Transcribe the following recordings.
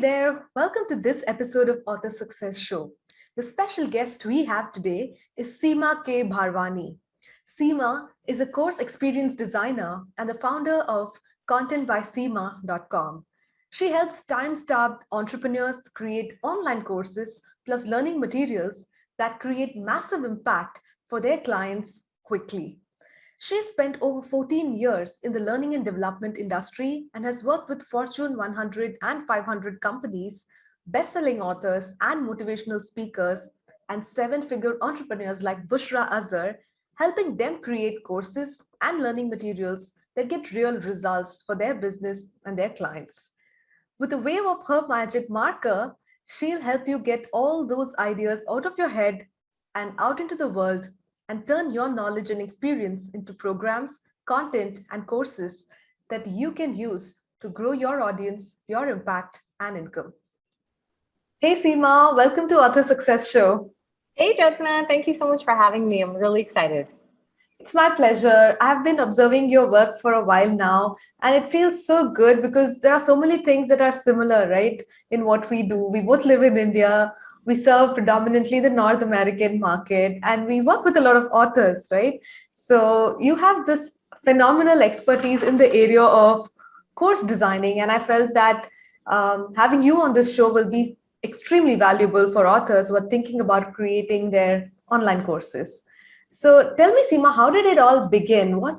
there, welcome to this episode of Author Success Show. The special guest we have today is Seema K Bharwani. Seema is a course experience designer and the founder of contentbyseema.com. She helps time-starved entrepreneurs create online courses plus learning materials that create massive impact for their clients quickly. She spent over 14 years in the learning and development industry and has worked with Fortune 100 and 500 companies, best-selling authors and motivational speakers, and seven-figure entrepreneurs like Bushra Azhar, helping them create courses and learning materials that get real results for their business and their clients. With a wave of her magic marker, she'll help you get all those ideas out of your head and out into the world and turn your knowledge and experience into programs, content, and courses that you can use to grow your audience, your impact, and income. Hey Seema, welcome to Author Success Show. Hey Jyotsna, thank you so much for having me. I'm really excited. It's my pleasure. I've been observing your work for a while now, and it feels so good because there are so many things that are similar, right, in what we do. We both live in India. We serve predominantly the North American market, and we work with a lot of authors, right? So you have this phenomenal expertise in the area of course designing, and I felt that having you on this show will be extremely valuable for authors who are thinking about creating their online courses. So tell me, Seema, how did it all begin? Tell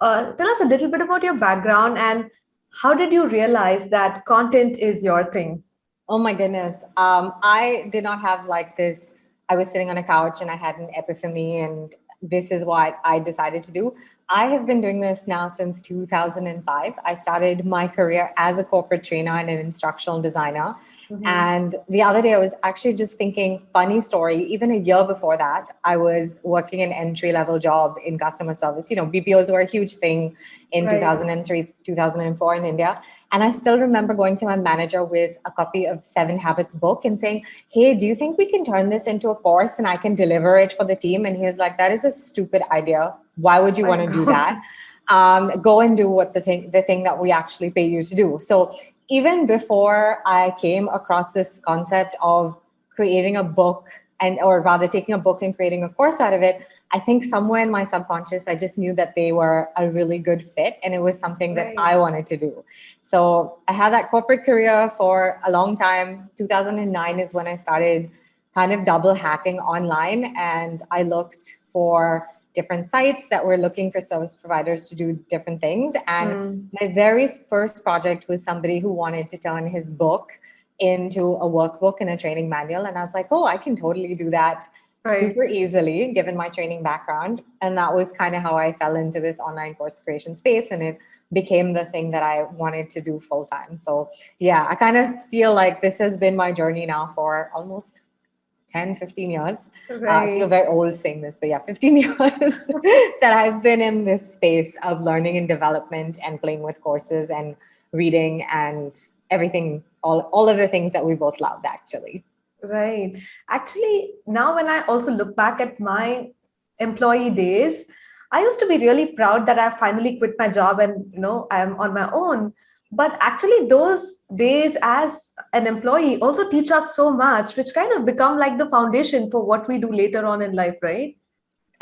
us a little bit about your background and how did you realize that content is your thing? Oh my goodness. I did not have like this. I was sitting on a couch and I had an epiphany and this is what I decided to do. I have been doing this now since 2005. I started my career as a corporate trainer and an instructional designer. Mm-hmm. And the other day I was actually just thinking, funny story, even a year before that, I was working an entry-level job in customer service. You know, BPOs were a huge thing in 2003, 2004 in India. And I still remember going to my manager with a copy of 7 Habits book and saying, hey, do you think we can turn this into a course and I can deliver it for the team? And he was like, that is a stupid idea. Why would you want to do that? Go and do what the thing that we actually pay you to do. So even before I came across this concept of creating a book or rather taking a book and creating a course out of it, I think somewhere in my subconscious, I just knew that they were a really good fit and it was something that I wanted to do. So I had that corporate career for a long time. 2009 is when I started kind of double hatting online and I looked for different sites that were looking for service providers to do different things. And my very first project was somebody who wanted to turn his book into a workbook and a training manual. And I was like, oh, I can totally do that super easily, given my training background. And that was kind of how I fell into this online course creation space. And it became the thing that I wanted to do full time. So yeah, I kind of feel like this has been my journey now for almost 10, 15 years. I feel very old saying this, but yeah, 15 years that I've been in this space of learning and development and playing with courses and reading and everything, all of the things that we both loved actually. Right. Actually, now when I also look back at my employee days, I used to be really proud that I finally quit my job and, I'm on my own. But actually those days as an employee also teach us so much, which kind of become like the foundation for what we do later on in life, right?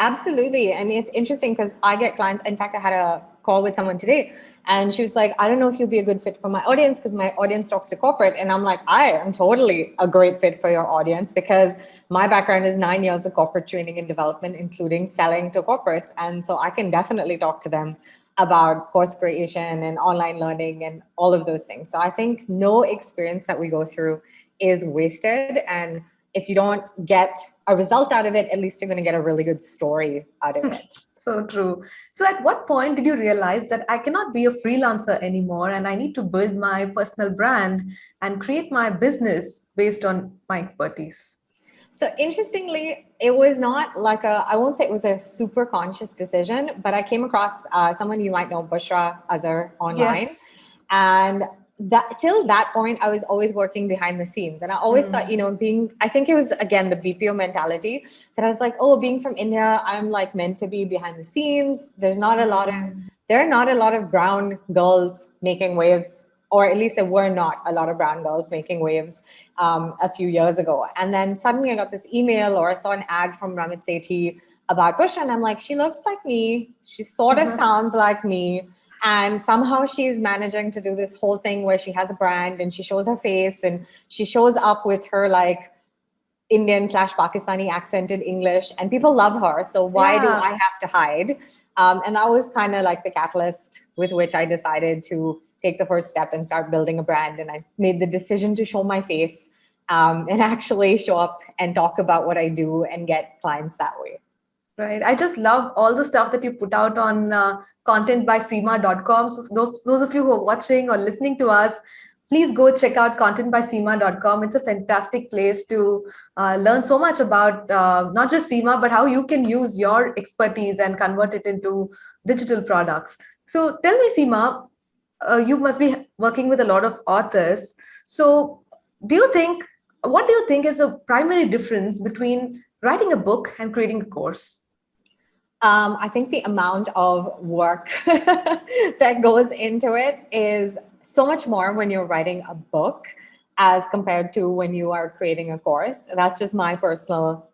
Absolutely. And it's interesting because I get clients. In fact, I had a call with someone today and she was like, I don't know if you'll be a good fit for my audience because my audience talks to corporate. And I'm like, I am totally a great fit for your audience because my background is 9 years of corporate training and development, including selling to corporates. And so I can definitely talk to them about course creation and online learning and all of those things. So I think no experience that we go through is wasted. And if you don't get a result out of it, at least you're going to get a really good story out of it. So true. So at what point did you realize that I cannot be a freelancer anymore and I need to build my personal brand and create my business based on my expertise? So interestingly, it was not like I won't say it was a super conscious decision, but I came across someone you might know, Bushra Azhar, online. Yes. And till that point, I was always working behind the scenes. And I always thought, I think it was, again, the BPO mentality that I was like, oh, being from India, I'm like meant to be behind the scenes. There are not a lot of brown girls making waves or at least there were not a lot of brown girls making waves a few years ago. And then suddenly I got this email, or I saw an ad from Ramit Sethi about Pusha, and I'm like, she looks like me. She sort of sounds like me. And somehow she's managing to do this whole thing where she has a brand and she shows her face and she shows up with her like Indian/Pakistani accented English, and people love her. So why do I have to hide? And that was kind of like the catalyst with which I decided to take the first step and start building a brand. And I made the decision to show my face and actually show up and talk about what I do and get clients that way. Right. I just love all the stuff that you put out on contentbyseema.com. So those of you who are watching or listening to us, please go check out contentbyseema.com. It's a fantastic place to learn so much about not just Seema, but how you can use your expertise and convert it into digital products. So tell me, Seema, you must be working with a lot of authors. So what do you think is the primary difference between writing a book and creating a course? I think the amount of work that goes into it is so much more when you're writing a book as compared to when you are creating a course. That's just my personal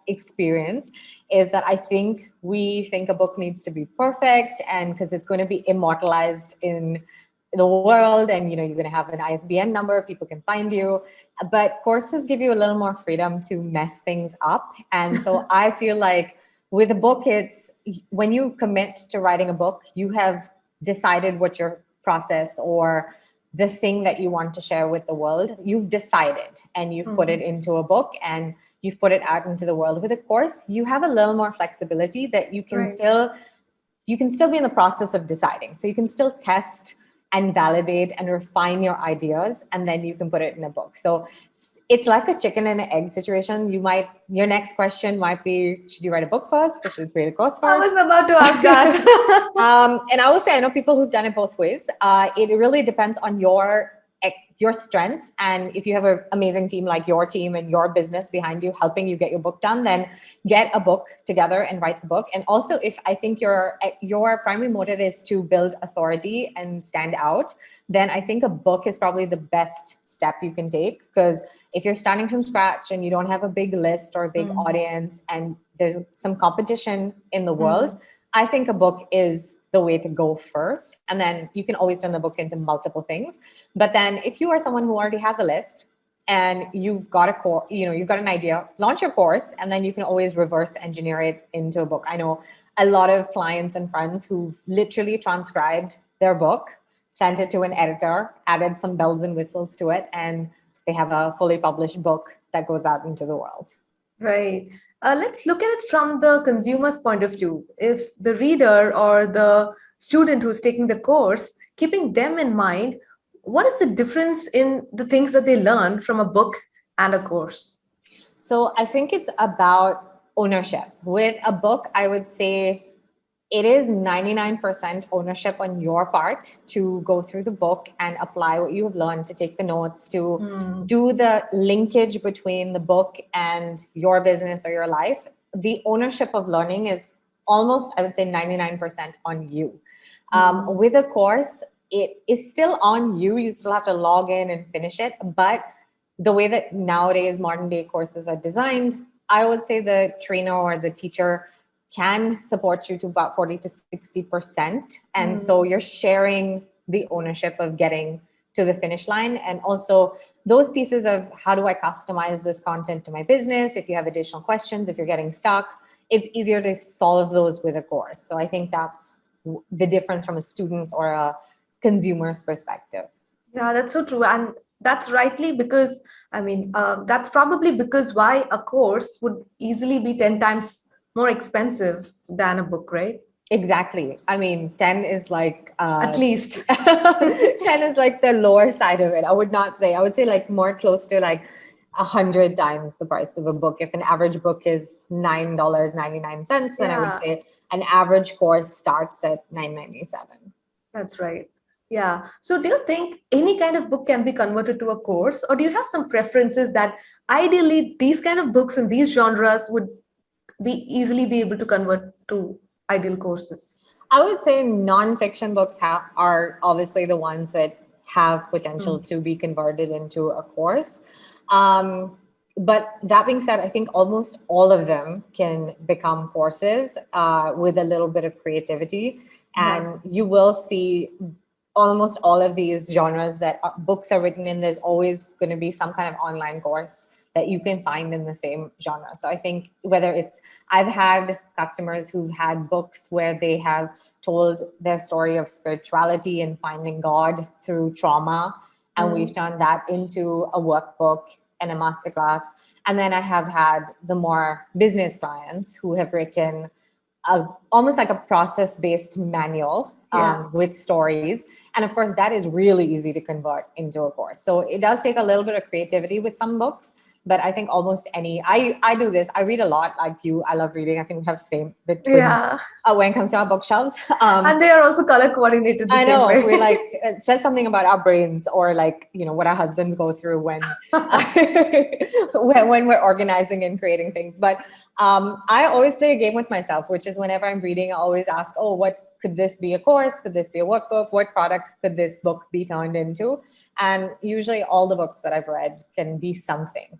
experience, is that I think we think a book needs to be perfect, and because it's going to be immortalized in the world, and you're going to have an ISBN number, people can find you. But courses give you a little more freedom to mess things up. And so I feel like with a book, it's when you commit to writing a book, you have decided what your process or the thing that you want to share with the world, you've decided, and you've put it into a book and you've put it out into the world. With a course, you have a little more flexibility that you can still be in the process of deciding. So you can still test and validate and refine your ideas, and then you can put it in a book. So it's like a chicken and an egg situation. Your next question might be, should you write a book first or should you create a course first? I was about to ask that. And I will say, I know people who've done it both ways. It really depends on your strengths. And if you have an amazing team like your team and your business behind you helping you get your book done, then get a book together and write the book. And also, if I think your primary motive is to build authority and stand out, then I think a book is probably the best step you can take. Because if you're starting from scratch and you don't have a big list or a big audience and there's some competition in the world, I think a book is the way to go first. And then you can always turn the book into multiple things. But then if you are someone who already has a list and you've got you've got an idea, launch your course, and then you can always reverse engineer it into a book. I know a lot of clients and friends who literally transcribed their book, sent it to an editor, added some bells and whistles to it, and they have a fully published book that goes out into the world. Right. Let's look at it from the consumer's point of view. If the reader or the student who's taking the course, keeping them in mind, what is the difference in the things that they learn from a book and a course? So I think it's about ownership. With a book, I would say it is 99% ownership on your part to go through the book and apply what you have learned, to take the notes, to do the linkage between the book and your business or your life. The ownership of learning is almost, I would say, 99% on you. With a course, it is still on you. You still have to log in and finish it. But the way that nowadays modern day courses are designed, I would say the trainer or the teacher can support you to about 40 to 60%. And so you're sharing the ownership of getting to the finish line. And also those pieces of how do I customize this content to my business? If you have additional questions, if you're getting stuck, it's easier to solve those with a course. So I think that's the difference from a student's or a consumer's perspective. Yeah, that's so true. And that's rightly because, that's probably because why a course would easily be 10 times more expensive than a book, right? Exactly. 10 is like at least 10 is like the lower side of it. I would say like more close to like 100 times the price of a book. If an average book is $9.99, then I would say an average course starts at $9.97. That's right. Yeah. So do you think any kind of book can be converted to a course, or do you have some preferences that ideally these kind of books in these genres would easily be able to convert to ideal courses? I would say non-fiction books are obviously the ones that have potential to be converted into a course. But that being said, I think almost all of them can become courses with a little bit of creativity. And you will see almost all of these genres that books are written in, there's always going to be some kind of online course that you can find in the same genre. So I think whether it's, I've had customers who've had books where they have told their story of spirituality and finding God through trauma. And we've turned that into a workbook and a masterclass. And then I have had the more business clients who have written almost like a process-based manual with stories. And of course, that is really easy to convert into a course. So it does take a little bit of creativity with some books, but I think almost any, I do this, I read a lot like you, I love reading. I think we have the twins when it comes to our bookshelves. And they are also color coordinated the I same know, way. we're like, it says something about our brains, or like, you know, what our husbands go through when, when we're organizing and creating things. But I always play a game with myself, which is whenever I'm reading, I always ask, oh, what could this be a course? Could this be a workbook? What product could this book be turned into? And usually all the books that I've read can be something.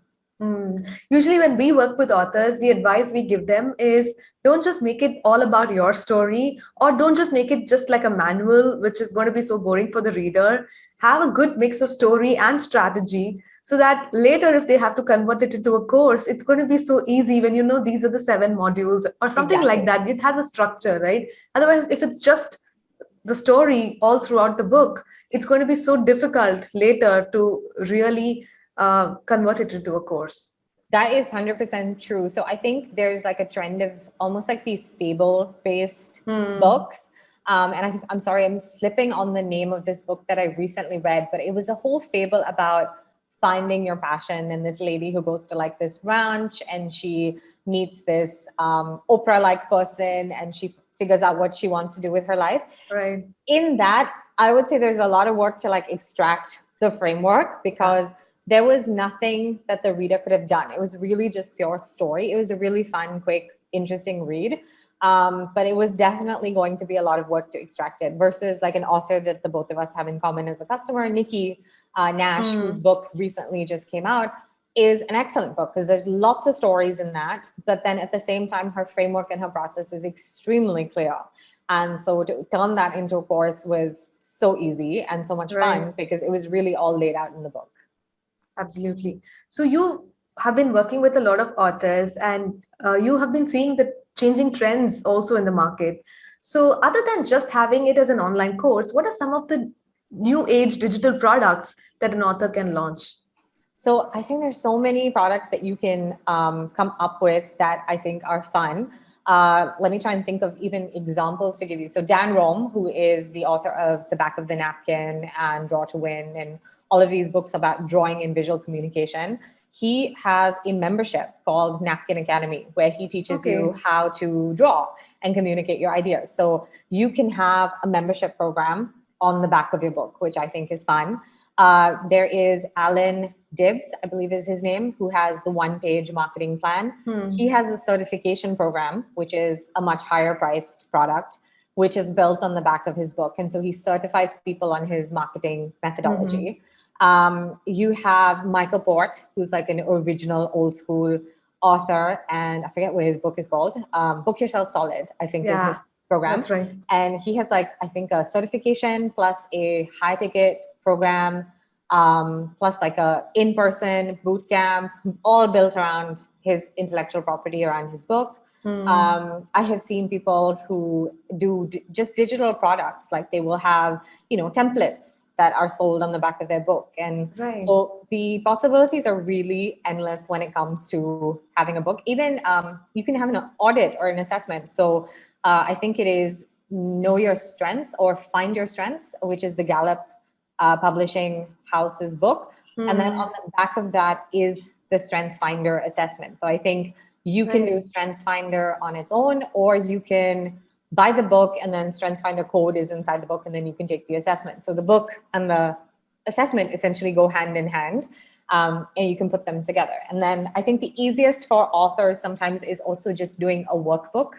Usually when we work with authors, the advice we give them is don't just make it all about your story, or don't just make it just like a manual, which is going to be so boring for the reader. Have a good mix of story and strategy so that later, if they have to convert it into a course, it's going to be so easy when you know these are the 7 modules or something like that. It has a structure, right? Otherwise, if it's just the story all throughout the book, it's going to be so difficult later to really convert it into a course. That is 100% true. So I think there's like a trend of almost like these fable-based books. And I'm sorry, I'm slipping on the name of this book that I recently read, but it was a whole fable about finding your passion, and this lady who goes to like this ranch and she meets this Oprah-like person, and she figures out what she wants to do with her life. Right. In that, I would say there's a lot of work to like extract the framework, because there was nothing that the reader could have done. It was really just pure story. It was a really fun, quick, interesting read. But it was definitely going to be a lot of work to extract it, versus like an author that the both of us have in common as a customer, Nikki Nash, whose book recently just came out, is an excellent book because there's lots of stories in that. But then at the same time, her framework and her process is extremely clear. And so to turn that into a course was so easy and so much fun, because it was really all laid out in the book. Absolutely. So you have been working with a lot of authors, and you have been seeing the changing trends also in the market. So other than just having it as an online course, what are some of the new age digital products that an author can launch? So I think there's so many products that you can come up with that I think are fun. Let me try and think of even examples to give you. So Dan Rome, who is the author of The Back of the Napkin and Draw to Win and all of these books about drawing and visual communication, he has a membership called Napkin Academy, where he teaches you how to draw and communicate your ideas. So you can have a membership program on the back of your book, which I think is fun. There is Alan Dibbs, I believe is his name, who has the one-page marketing plan. He has a certification program, which is a much higher priced product, which is built on the back of his book. And so he certifies people on his marketing methodology. You have Michael Port, who's like an original old school author, and I forget what his book is called. Book Yourself Solid, I think is his program. That's right. And he has like, I think a certification plus a high ticket program, plus like a in-person boot camp, all built around his intellectual property around his book. I have seen people who do just digital products, like they will have, templates that are sold on the back of their book. And so the possibilities are really endless when it comes to having a book. Even you can have an audit or an assessment. So I think it is Know Your Strengths or Find Your Strengths, which is the Gallup Publishing House's book. And then on the back of that is the Strengths Finder assessment. So I think you can do Strengths Finder on its own, or you can buy the book and then Strengths Finder code is inside the book, and then you can take the assessment. So the book and the assessment essentially go hand in hand, and you can put them together. And then I think the easiest for authors sometimes is also just doing a workbook,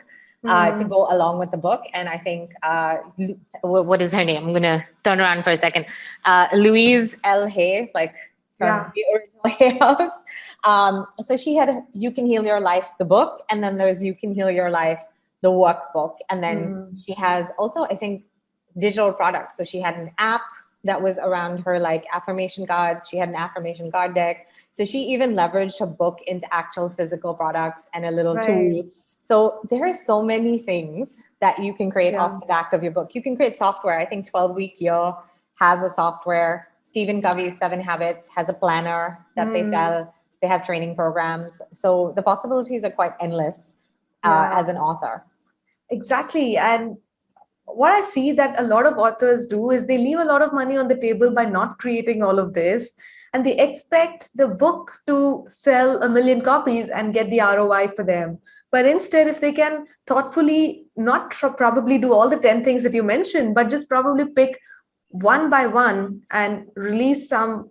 to go along with the book. And I think, what is her name? I'm going to turn around for a second. Louise L. Hay, like from the original Hay House. So she had You Can Heal Your Life, the book, and then there's You Can Heal Your Life, the workbook. And then she has also, I think, digital products. So she had an app that was around her like affirmation cards. She had an affirmation card deck. So she even leveraged her book into actual physical products and a little tool. So there are so many things that you can create off the back of your book. You can create software. I think 12-Week Year has a software. Stephen Covey's 7 Habits has a planner that they sell. They have training programs. So the possibilities are quite endless as an author. Exactly. And what I see that a lot of authors do is they leave a lot of money on the table by not creating all of this. And they expect the book to sell 1 million copies and get the ROI for them. But instead, if they can thoughtfully not probably do all the 10 things that you mentioned, but just probably pick one by one and release some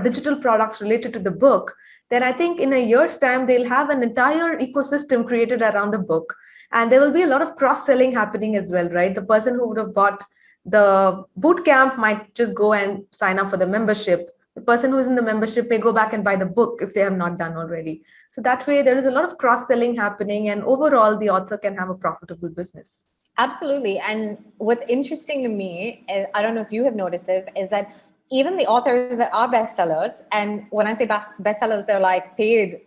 digital products related to the book, then I think in a year's time, they'll have an entire ecosystem created around the book. And there will be a lot of cross-selling happening as well, right? The person who would have bought the boot camp might just go and sign up for the membership. The person who's in the membership may go back and buy the book if they have not done already. So that way, there is a lot of cross-selling happening, and overall, the author can have a profitable business. Absolutely. And what's interesting to me, is, I don't know if you have noticed this, is that even the authors that are bestsellers, and when I say bestsellers, they're like paid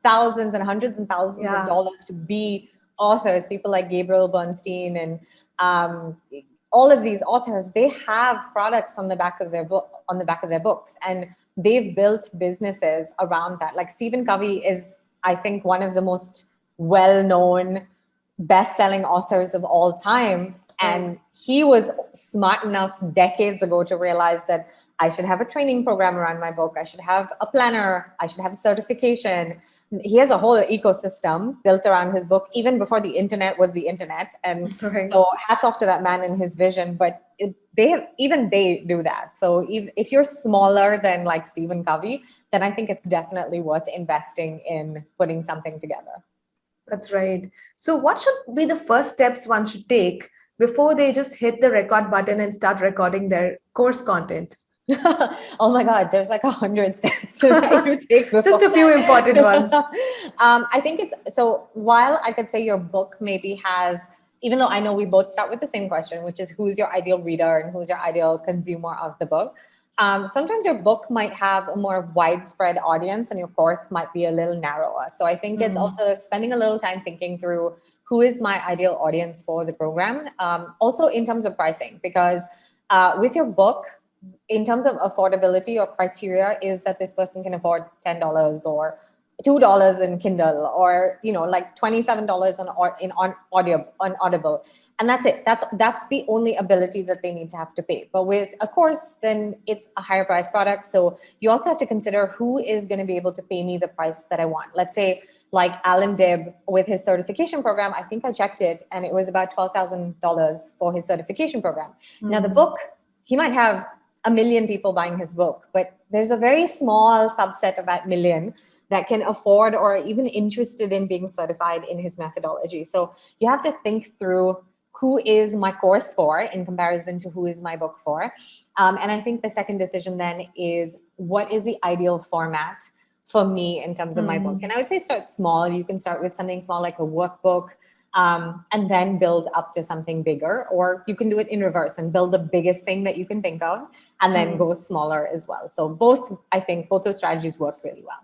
thousands and hundreds and thousands of dollars to be authors, people like Gabriel Bernstein and all of these authors, they have products on the back of their books, and they've built businesses around that. Like Stephen Covey is, I think, one of the most well-known best-selling authors of all time. And he was smart enough decades ago to realize that I should have a training program around my book. I should have a planner. I should have a certification. He has a whole ecosystem built around his book, even before the internet was the internet. And so hats off to that man and his vision. But they do that. So if you're smaller than like Stephen Covey, then I think it's definitely worth investing in putting something together. That's right. So what should be the first steps one should take before they just hit the record button and start recording their course content? Oh my God, there's like 100 steps that you take. Just a few important ones. I think so while I could say your book maybe has, even though I know we both start with the same question, which is who's your ideal reader and who's your ideal consumer of the book. Sometimes your book might have a more widespread audience and your course might be a little narrower. So I think it's also spending a little time thinking through who is my ideal audience for the program. Also in terms of pricing, because with your book, in terms of affordability, your criteria is that this person can afford $10 or $2 in Kindle, or like $27 on Audible. And that's it. That's the only ability that they need to have to pay. But with a course, then it's a higher price product. So you also have to consider who is going to be able to pay me the price that I want. Let's say like Alan Dibb with his certification program, I think I checked it and it was about $12,000 for his certification program. Now the book, he might have 1 million people buying his book, but there's a very small subset of that million that can afford or even interested in being certified in his methodology. So you have to think through who is my course for in comparison to who is my book for. And I think the second decision then is what is the ideal format for me in terms of my book. And I would say start small. You can start with something small like a workbook, and then build up to something bigger, or you can do it in reverse and build the biggest thing that you can think of and then go smaller as well. So I think both those strategies work really well.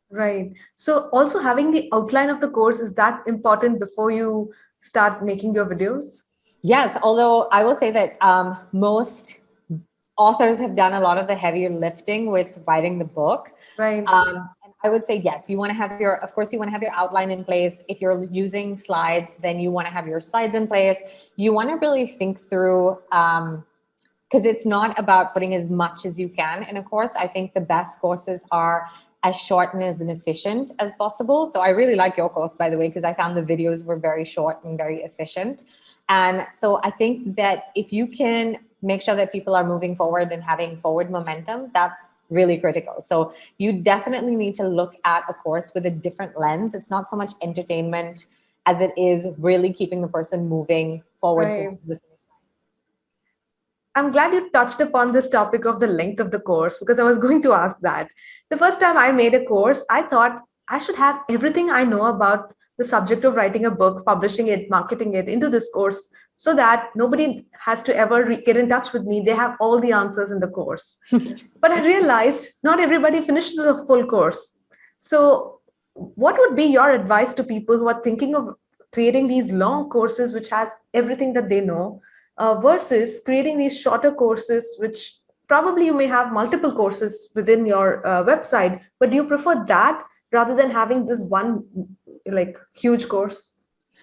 Right. So also having the outline of the course, is that important before you start making your videos? Yes, although I will say that most authors have done a lot of the heavier lifting with writing the book. Right. And I would say, yes, you want to have your outline in place. If you're using slides, then you want to have your slides in place. You want to really think through, because it's not about putting as much as you can in a course. I think the best courses are as short and as efficient as possible. So I really like your course, by the way, because I found the videos were very short and very efficient. And so I think that if you can make sure that people are moving forward and having forward momentum, that's really critical. So you definitely need to look at a course with a different lens. It's not so much entertainment as it is really keeping the person moving forward Right. towards the finish line. I'm glad you touched upon this topic of the length of the course because I was going to ask that. The first time I made a course, I thought I should have everything I know about the subject of writing a book, publishing it, marketing it into this course so that nobody has to ever get in touch with me. They have all the answers in the course. But I realized not everybody finishes the full course. So, what would be your advice to people who are thinking of creating these long courses which has everything that they know versus creating these shorter courses which probably you may have multiple courses within your website, but do you prefer that rather than having this one like huge course?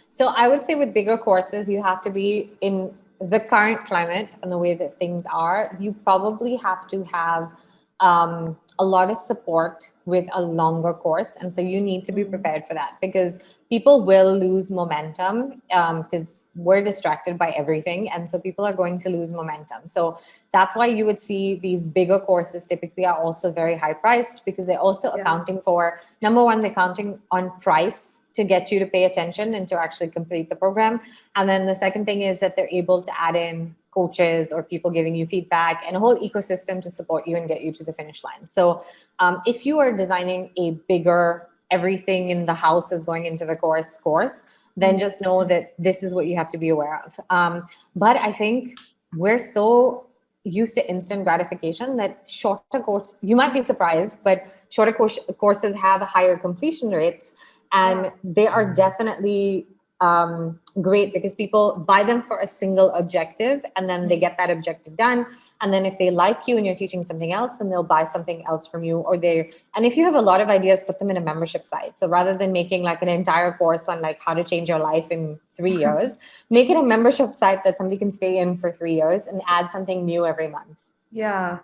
So I would say with bigger courses, you have to be in the current climate and the way that things are. You probably have to have a lot of support with a longer course. And so you need to be prepared for that because people will lose momentum because we're distracted by everything. And so people are going to lose momentum. So that's why you would see these bigger courses typically are also very high priced because they're also accounting for, number one, they're counting on price to get you to pay attention and to actually complete the program. And then the second thing is that they're able to add in coaches or people giving you feedback and a whole ecosystem to support you and get you to the finish line. So if you are designing a bigger, everything in the house is going into the course, then just know that this is what you have to be aware of. But I think we're so used to instant gratification that shorter course, you might be surprised, but shorter courses have higher completion rates. And they are definitely great because people buy them for a single objective and then they get that objective done. And then if they like you and you're teaching something else, then they'll buy something else from you. And if you have a lot of ideas, put them in a membership site. So rather than making like an entire course on like how to change your life in 3 years, make it a membership site that somebody can stay in for 3 years and add something new every month. Yeah.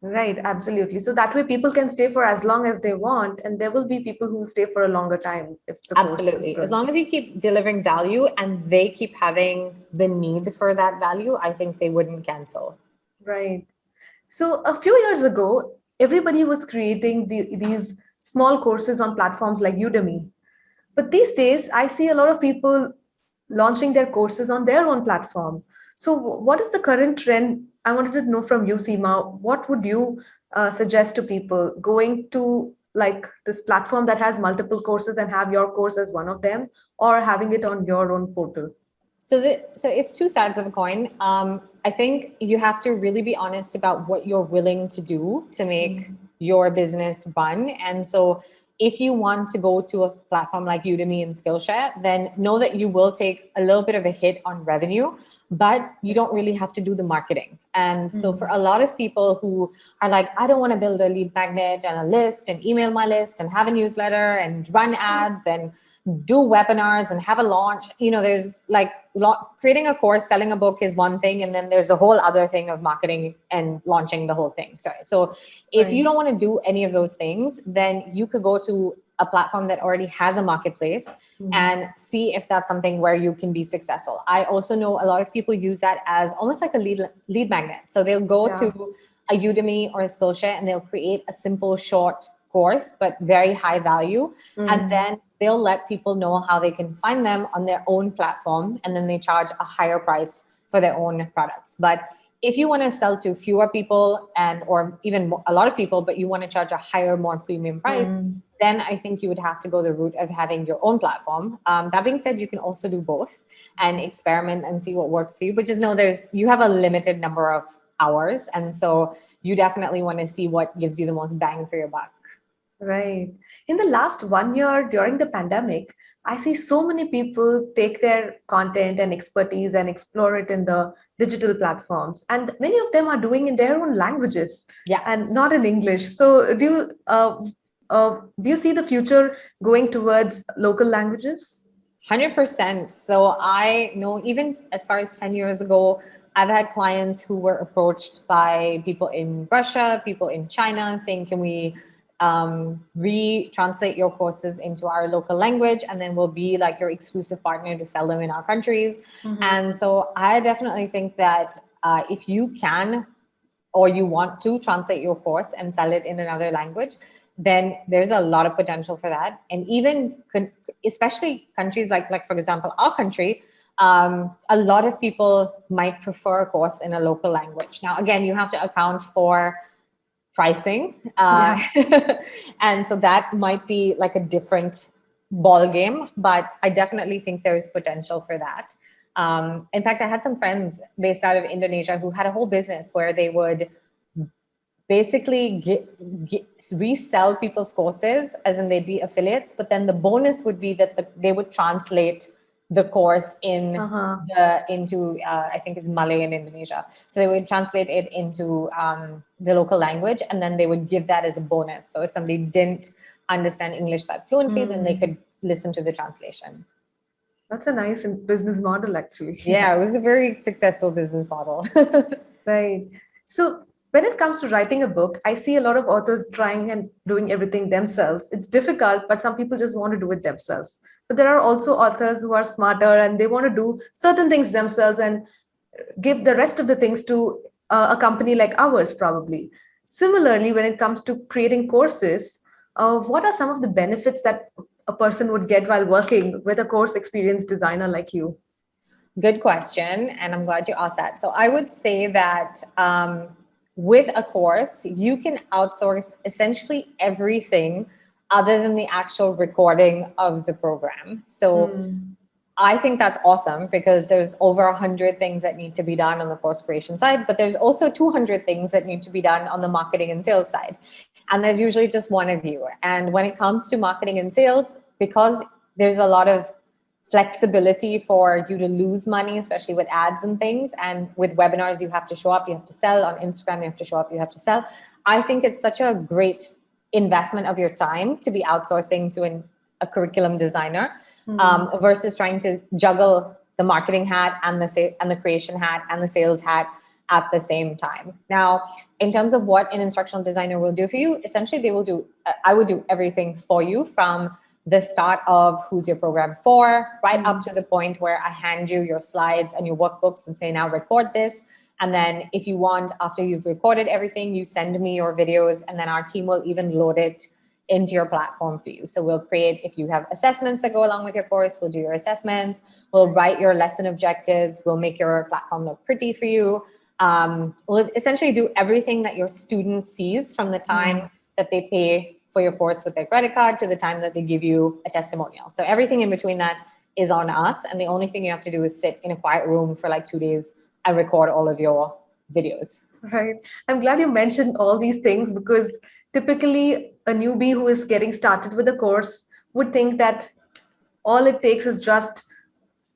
Right, absolutely. So that way people can stay for as long as they want, and there will be people who will stay for a longer time if the course is Absolutely. good. As long as you keep delivering value and they keep having the need for that value, I think they wouldn't cancel. Right. So a few years ago, everybody was creating these small courses on platforms like Udemy. But these days, I see a lot of people launching their courses on their own platform. So, what is the current trend? I wanted to know from you, Seema. What would you suggest to people going to like this platform that has multiple courses and have your course as one of them, or having it on your own portal? So it's two sides of a coin. I think you have to really be honest about what you're willing to do to make your business run. And so if you want to go to a platform like Udemy and Skillshare, then know that you will take a little bit of a hit on revenue, but you don't really have to do the marketing. And so for a lot of people who are like, I don't want to build a lead magnet and a list and email my list and have a newsletter and run ads and do webinars and have a launch, there's like creating a course, selling a book is one thing, and then there's a whole other thing of marketing and launching the whole thing. So if you don't want to do any of those things, then you could go to a platform that already has a marketplace and see if that's something where you can be successful. I also know a lot of people use that as almost like a lead magnet. So they'll go to a Udemy or a Skillshare and they'll create a simple short course, but very high value. And then they'll let people know how they can find them on their own platform. And then they charge a higher price for their own products. But if you want to sell to fewer people or even a lot of people, but you want to charge a higher, more premium price, then I think you would have to go the route of having your own platform. That being said, you can also do both and experiment and see what works for you. But just know you have a limited number of hours. And so you definitely want to see what gives you the most bang for your buck. Right. In the last 1 year during the pandemic, I see so many people take their content and expertise and explore it in the digital platforms. And many of them are doing in their own languages and not in English. So do you see the future going towards local languages? 100%. So I know even as far as 10 years ago, I've had clients who were approached by people in Russia, people in China saying, can we retranslate your courses into our local language, and then we'll be like your exclusive partner to sell them in our countries. And so I definitely think that if you can or you want to translate your course and sell it in another language, then there's a lot of potential for that. And even especially countries like for example, our country, a lot of people might prefer a course in a local language. Now, again, you have to account for pricing. Yeah. And so that might be like a different ball game, but I definitely think there is potential for that. In fact, I had some friends based out of Indonesia who had a whole business where they would basically resell people's courses, as in they'd be affiliates, but then the bonus would be that they would translate the course into I think it's Malay in Indonesia. So they would translate it into the local language, and then they would give that as a bonus. So if somebody didn't understand English that fluently, then they could listen to the translation. That's a nice business model, actually. Yeah, it was a very successful business model. Right. So when it comes to writing a book, I see a lot of authors trying and doing everything themselves. It's difficult, but some people just want to do it themselves. But there are also authors who are smarter and they want to do certain things themselves and give the rest of the things to a company like ours, probably. Similarly, when it comes to creating courses, what are some of the benefits that a person would get while working with a course experienced designer like you? Good question. And I'm glad you asked that. So I would say that with a course, you can outsource essentially everything other than the actual recording of the program. So I think that's awesome because there's over 100 things that need to be done on the course creation side, but there's also 200 things that need to be done on the marketing and sales side. And there's usually just one of you. And when it comes to marketing and sales, because there's a lot of flexibility for you to lose money, especially with ads and things. And with webinars, you have to show up, you have to sell. On Instagram, you have to show up, you have to sell. I think it's such a great investment of your time to be outsourcing to a curriculum designer versus trying to juggle the marketing hat and the creation hat and the sales hat at the same time. Now, in terms of what an instructional designer will do for you, essentially I would do everything for you from the start of who's your program for, right up to the point where I hand you your slides and your workbooks and say, now record this. And then if you want, after you've recorded everything, you send me your videos, and then our team will even load it into your platform for you. So we'll create, if you have assessments that go along with your course, we'll do your assessments, we'll write your lesson objectives, we'll make your platform look pretty for you. We'll essentially do everything that your student sees from the time that they pay for your course with their credit card to the time that they give you a testimonial. So everything in between that is on us. And the only thing you have to do is sit in a quiet room for like 2 days and record all of your videos. Right. I'm glad you mentioned all these things because typically a newbie who is getting started with a course would think that all it takes is just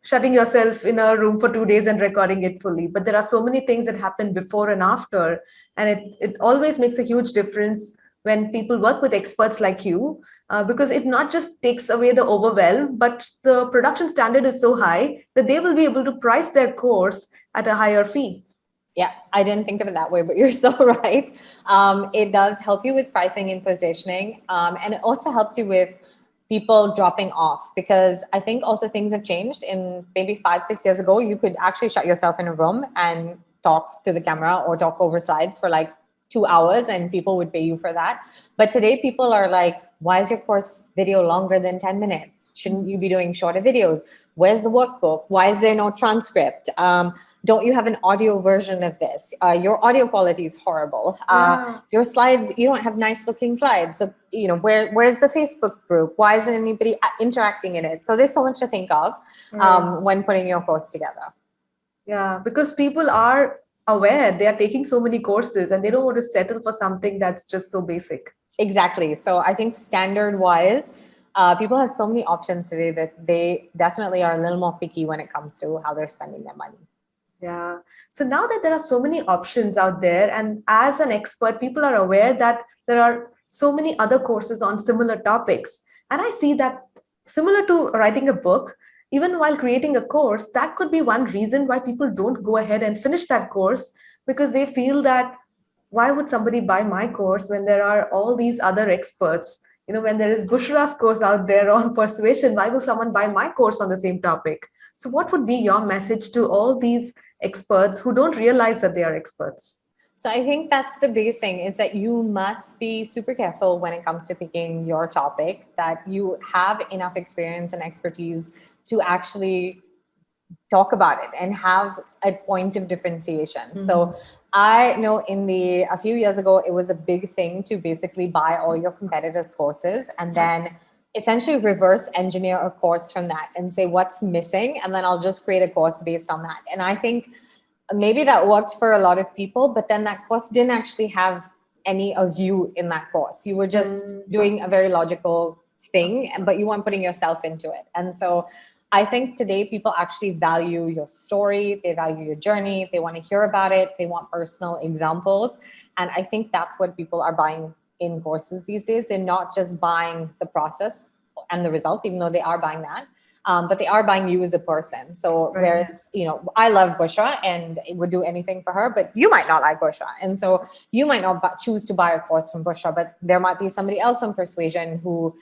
shutting yourself in a room for 2 days and recording it fully. But there are so many things that happen before and after. And it always makes a huge difference when people work with experts like you, because it not just takes away the overwhelm, but the production standard is so high that they will be able to price their course at a higher fee. Yeah, I didn't think of it that way, but you're so right. It does help you with pricing and positioning. And it also helps you with people dropping off, because I think also things have changed. In maybe 5-6 years ago, you could actually shut yourself in a room and talk to the camera or talk over slides for like 2 hours and people would pay you for that. But today people are like, why is your course video longer than 10 minutes? Shouldn't you be doing shorter videos? Where's the workbook? Why is there no transcript? Don't you have an audio version of this? Your audio quality is horrible. Your slides, you don't have nice looking slides. So, where's the Facebook group? Why isn't anybody interacting in it? So there's so much to think of when putting your course together. Yeah, because people are aware they are taking so many courses and they don't want to settle for something that's just so basic. Exactly. So I think standard wise, people have so many options today that they definitely are a little more picky when it comes to how they're spending their money. Yeah. So now that there are so many options out there, and as an expert, people are aware that there are so many other courses on similar topics. And I see that similar to writing a book, even while creating a course, that could be one reason why people don't go ahead and finish that course, because they feel that why would somebody buy my course when there are all these other experts? When there is Bushra's course out there on persuasion, why will someone buy my course on the same topic? So what would be your message to all these experts who don't realize that they are experts? So I think that's the biggest thing, is that you must be super careful when it comes to picking your topic, that you have enough experience and expertise to actually talk about it and have a point of differentiation. So I know a few years ago, it was a big thing to basically buy all your competitors' courses and then essentially reverse engineer a course from that and say what's missing, and then I'll just create a course based on that. And I think maybe that worked for a lot of people, but then that course didn't actually have any of you in that course. You were just doing a very logical thing, but you weren't putting yourself into it. And so I think today people actually value your story, they value your journey, they want to hear about it, they want personal examples. And I think that's what people are buying in courses these days. They're not just buying the process and the results, even though they are buying that. But they are buying you as a person. So whereas, I love Bushra and would do anything for her, but you might not like Bushra. And so you might not choose to buy a course from Bushra, but there might be somebody else on Persuasion who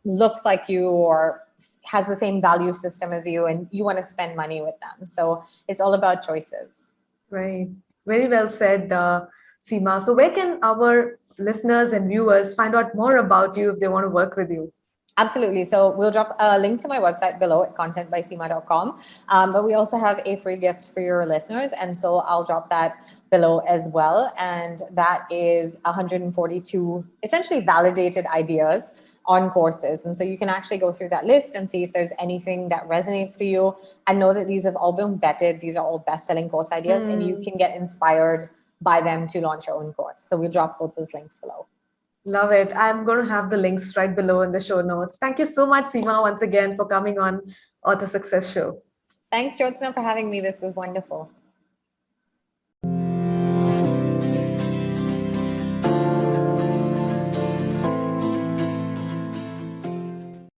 looks like you or has the same value system as you, and you want to spend money with them. So it's all about choices. Right. Very well said, Seema. So where can our listeners and viewers find out more about you if they want to work with you? Absolutely. So we'll drop a link to my website below at contentbyseema.com. But we also have a free gift for your listeners. And so I'll drop that below as well. And that is 142 essentially validated ideas on courses. And so you can actually go through that list and see if there's anything that resonates for you. And know that these have all been vetted. These are all best-selling course ideas, and you can get inspired by them to launch your own course. So we'll drop both those links below. Love it. I'm going to have the links right below in the show notes. Thank you so much, Seema, once again for coming on Author Success Show. Thanks, Jyotsna, for having me. This was wonderful.